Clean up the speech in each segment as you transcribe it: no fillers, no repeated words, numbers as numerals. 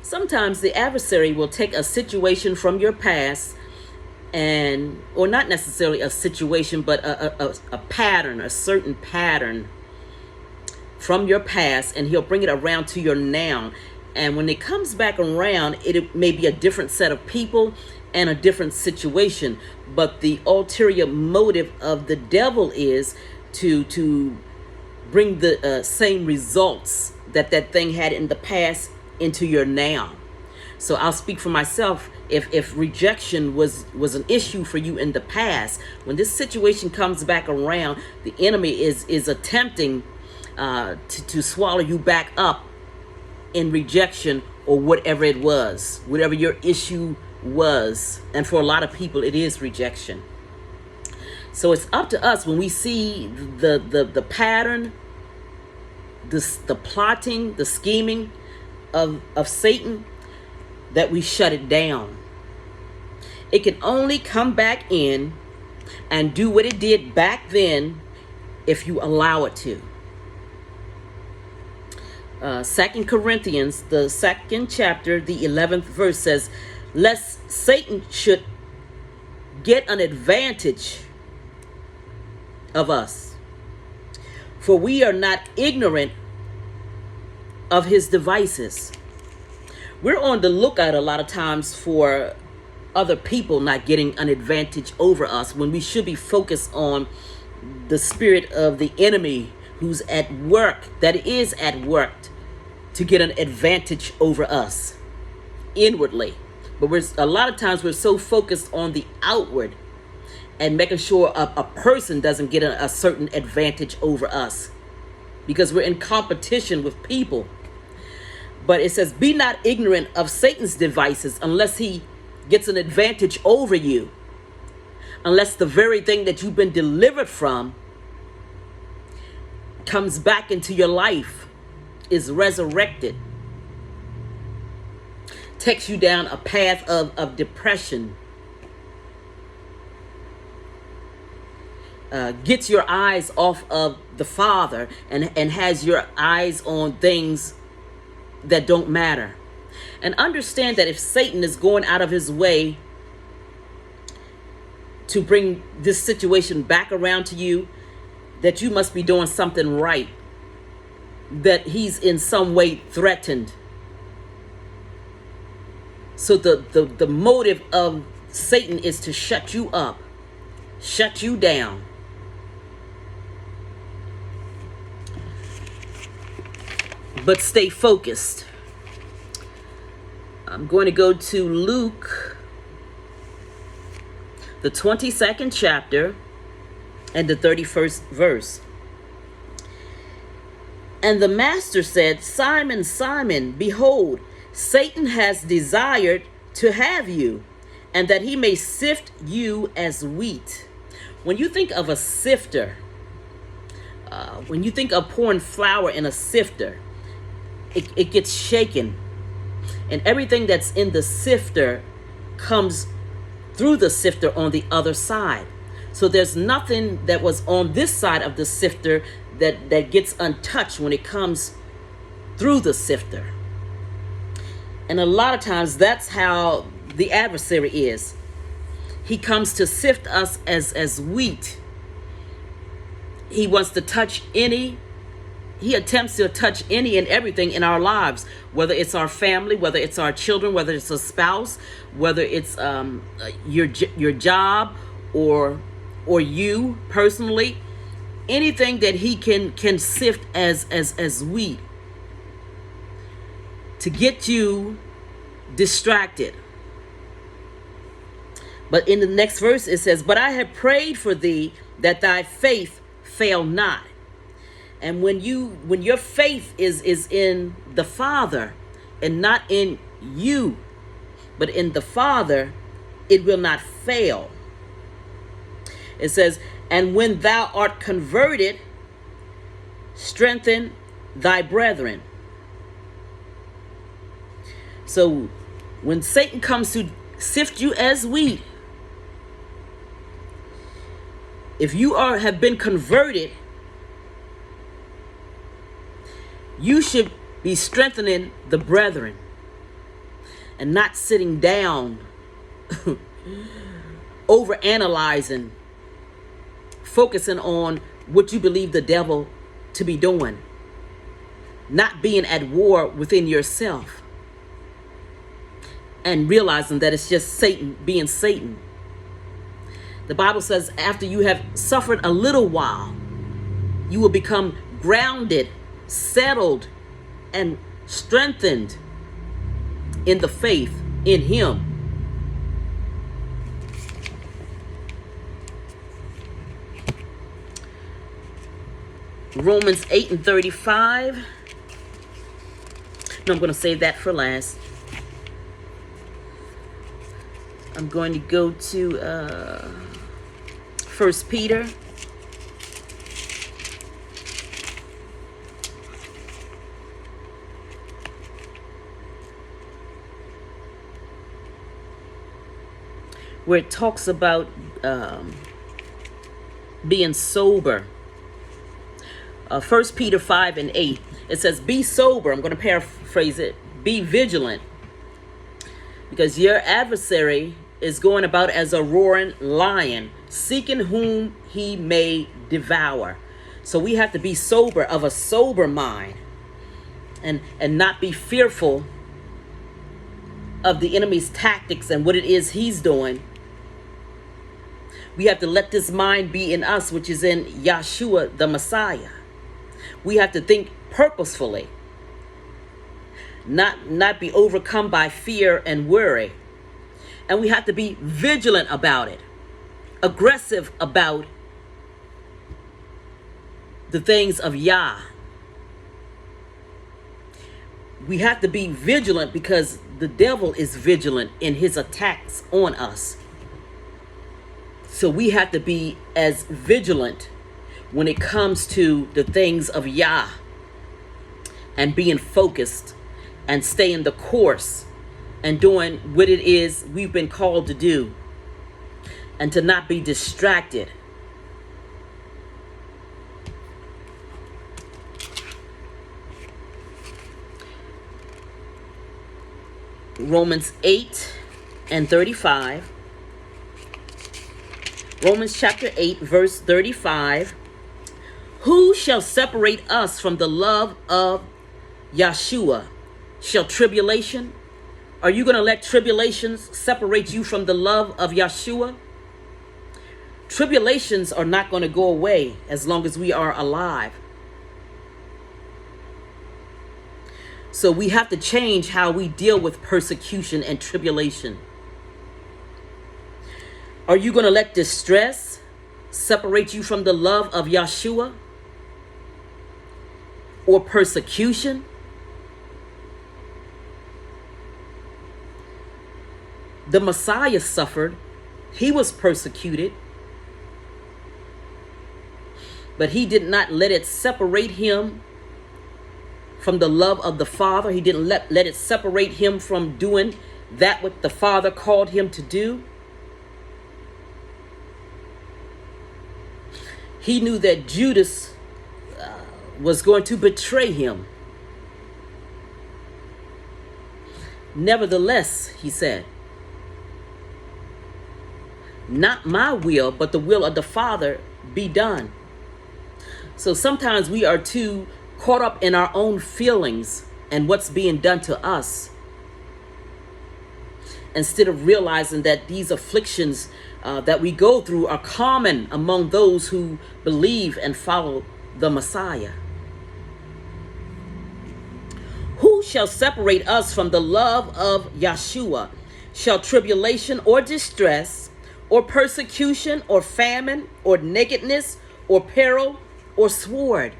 Sometimes the adversary will take a situation from your past, and or not necessarily a situation, but a pattern, a certain pattern from your past, and he'll bring it around to your now. And when it comes back around, it may be a different set of people and a different situation, but the ulterior motive of the devil is to bring the same results that that thing had in the past into your now. So I'll speak for myself. If rejection was an issue for you in the past, when this situation comes back around, the enemy is attempting to swallow you back up in rejection, or whatever it was, whatever your issue was. And for a lot of people, it is rejection. So it's up to us when we see the pattern, the plotting, the scheming of Satan, that we shut it down. It can only come back in and do what it did back then if you allow it to. 2 Corinthians, the 2nd chapter, the 11th verse says, lest Satan should get an advantage of us, for we are not ignorant of his devices. We're on the lookout a lot of times for other people not getting an advantage over us, when we should be focused on the spirit of the enemy who's at work, that is at work to get an advantage over us inwardly. But a lot of times we're so focused on the outward and making sure a person doesn't get a certain advantage over us, because we're in competition with people. But it says, be not ignorant of Satan's devices, unless he gets an advantage over you, unless the very thing that you've been delivered from comes back into your life, is resurrected, takes you down a path of depression, gets your eyes off of the Father, and has your eyes on things that don't matter. And understand that if Satan is going out of his way to bring this situation back around to you, that you must be doing something right, that he's in some way threatened. So the motive of Satan is to shut you up, shut you down. But stay focused. I'm going to go to Luke, the 22nd chapter, and the 31st verse. And the master said, Simon, Simon, behold, Satan has desired to have you, and that he may sift you as wheat. When you think of a sifter, when you think of pouring flour in a sifter, it gets shaken. And everything that's in the sifter comes through the sifter on the other side. So there's nothing that was on this side of the sifter that gets untouched when it comes through the sifter. And a lot of times that's how the adversary is. He comes to sift us as wheat. He wants to touch he attempts to touch any and everything in our lives, whether it's our family, whether it's our children, whether it's a spouse, whether it's your job, or you personally. Anything that he can sift as wheat to get you distracted. But in the next verse it says, but I have prayed for thee that thy faith fail not. And when your faith is in the Father and not in you, but in the Father, it will not fail. It says, and when thou art converted, strengthen thy brethren. So when Satan comes to sift you as wheat, if you have been converted, you should be strengthening the brethren. and not sitting down, over analyzing, focusing on what you believe the devil to be doing, not being at war within yourself, and realizing that it's just Satan being Satan. The Bible says after you have suffered a little while, you will become grounded, settled, and strengthened in the faith in him. Romans 8:35. No, I'm going to save that for last. I'm going to go to 1 Peter. Where it talks about being sober. 1 Peter 5:8. It says, be sober. I'm going to paraphrase it. Be vigilant. Because your adversary is going about as a roaring lion, seeking whom he may devour. So we have to be sober, of a sober mind, and not be fearful of the enemy's tactics and what it is he's doing. We have to let this mind be in us, which is in Yeshua the Messiah. We have to think purposefully, not be overcome by fear and worry. And we have to be vigilant about it, aggressive about the things of Yah. We have to be vigilant because the devil is vigilant in his attacks on us. So we have to be as vigilant when it comes to the things of Yah, and being focused and staying the course and doing what it is we've been called to do, and to not be distracted. Romans 8:35. Romans chapter 8, verse 35. Who shall separate us from the love of Yeshua? Shall tribulation? Are you going to let tribulations separate you from the love of Yeshua? Tribulations are not going to go away as long as we are alive. So we have to change how we deal with persecution and tribulation. Are you going to let distress separate you from the love of Yeshua? Or persecution? The Messiah suffered. He was persecuted. But he did not let it separate him from the love of the Father. He didn't let it separate him from doing that what the Father called him to do. He knew that Judas was going to betray him. Nevertheless, he said, not my will, but the will of the Father be done. So sometimes we are too caught up in our own feelings and what's being done to us, instead of realizing that these afflictions that we go through are common among those who believe and follow the Messiah. Who shall separate us from the love of Yeshua? Shall tribulation or distress or persecution or famine or nakedness or peril or sword?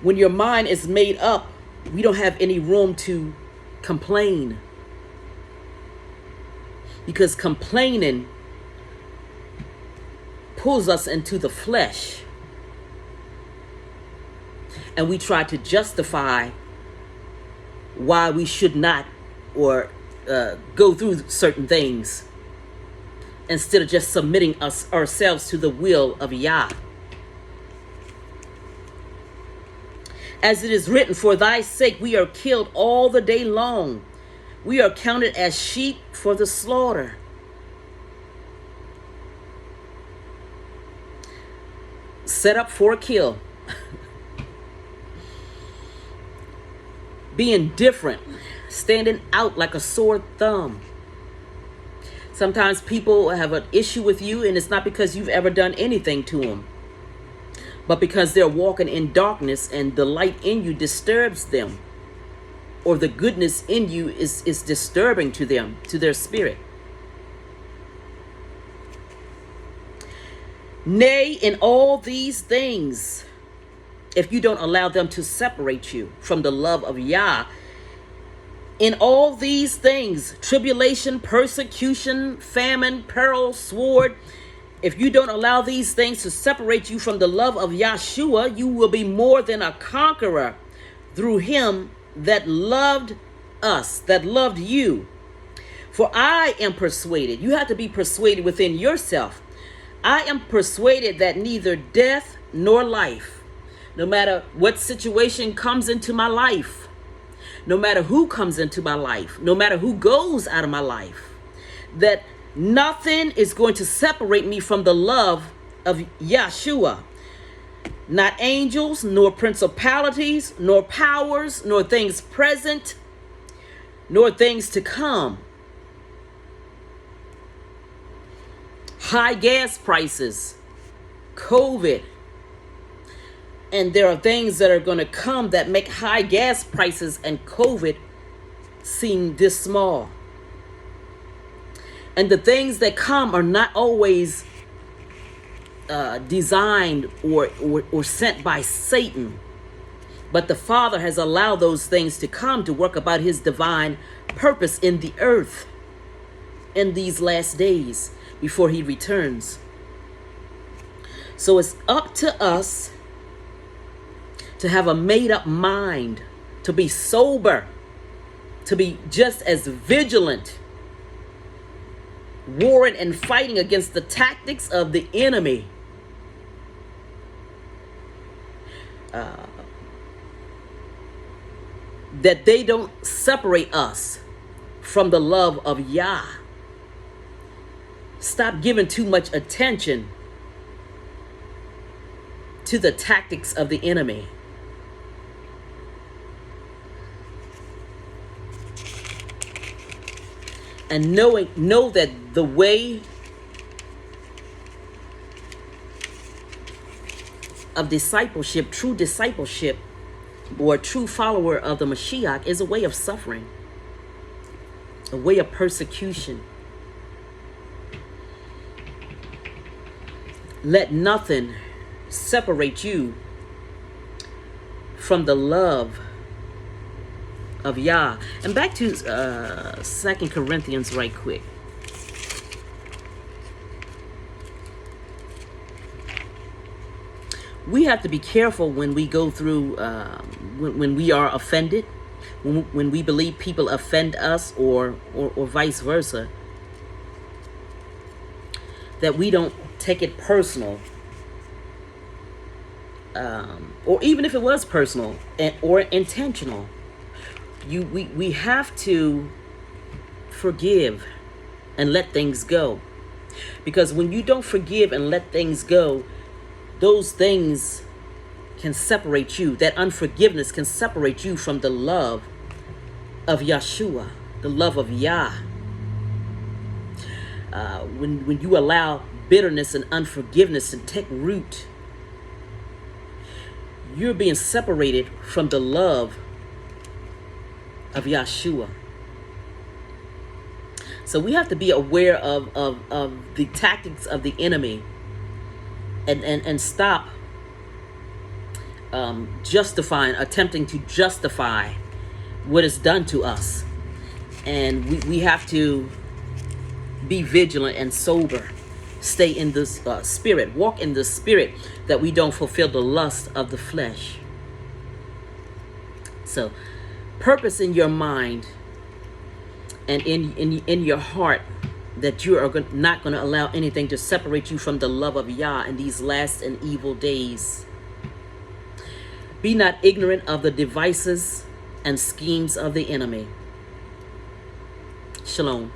When your mind is made up, we don't have any room to complain. Because complaining pulls us into the flesh. And we try to justify why we should not or go through certain things, instead of just submitting ourselves to the will of Yah. As it is written, for thy sake we are killed all the day long. We are counted as sheep for the slaughter. Set up for a kill. Being different. Standing out like a sore thumb. Sometimes people have an issue with you, and it's not because you've ever done anything to them, but because they're walking in darkness and the light in you disturbs them, or the goodness in you is disturbing to them, to their spirit. Nay, in all these things, if you don't allow them to separate you from the love of Yah, in all these things, tribulation, persecution, famine, peril, sword, if you don't allow these things to separate you from the love of Yahshua, you will be more than a conqueror through him that loved us, that loved you. For I am persuaded, you have to be persuaded within yourself. I am persuaded that neither death nor life, no matter what situation comes into my life, no matter who comes into my life, no matter who goes out of my life, that nothing is going to separate me from the love of Yahshua. Not angels, nor principalities, nor powers, nor things present, nor things to come. High gas prices, COVID, and there are things that are going to come that make high gas prices and COVID seem this small. And the things that come are not always designed or sent by Satan. But the Father has allowed those things to come to work about his divine purpose in the earth in these last days before he returns. So it's up to us to have a made-up mind, to be sober, to be just as vigilant, warring and fighting against the tactics of the enemy. That they don't separate us from the love of Yah. Stop giving too much attention to the tactics of the enemy. And know that the way of discipleship, true discipleship, or a true follower of the Mashiach, is a way of suffering, a way of persecution. Let nothing separate you from the love of Yah. And back to 2 Corinthians right quick. We have to be careful when we go through, when we are offended, when we believe people offend us, or vice versa, that we don't take it personal, or even if it was personal or intentional. We have to forgive and let things go, because when you don't forgive and let things go, those things can separate you. That unforgiveness can separate you from the love of Yahshua, the love of Yah. When you allow bitterness and unforgiveness to take root, you're being separated from the love of Yahshua. So we have to be aware of the tactics of the enemy, and stop attempting to justify what is done to us. And we have to be vigilant and sober, stay in this spirit, walk in the spirit, that we don't fulfill the lust of the flesh. So purpose in your mind and in your heart that you are not going to allow anything to separate you from the love of Yah in these last and evil days. Be not ignorant of the devices and schemes of the enemy. Shalom.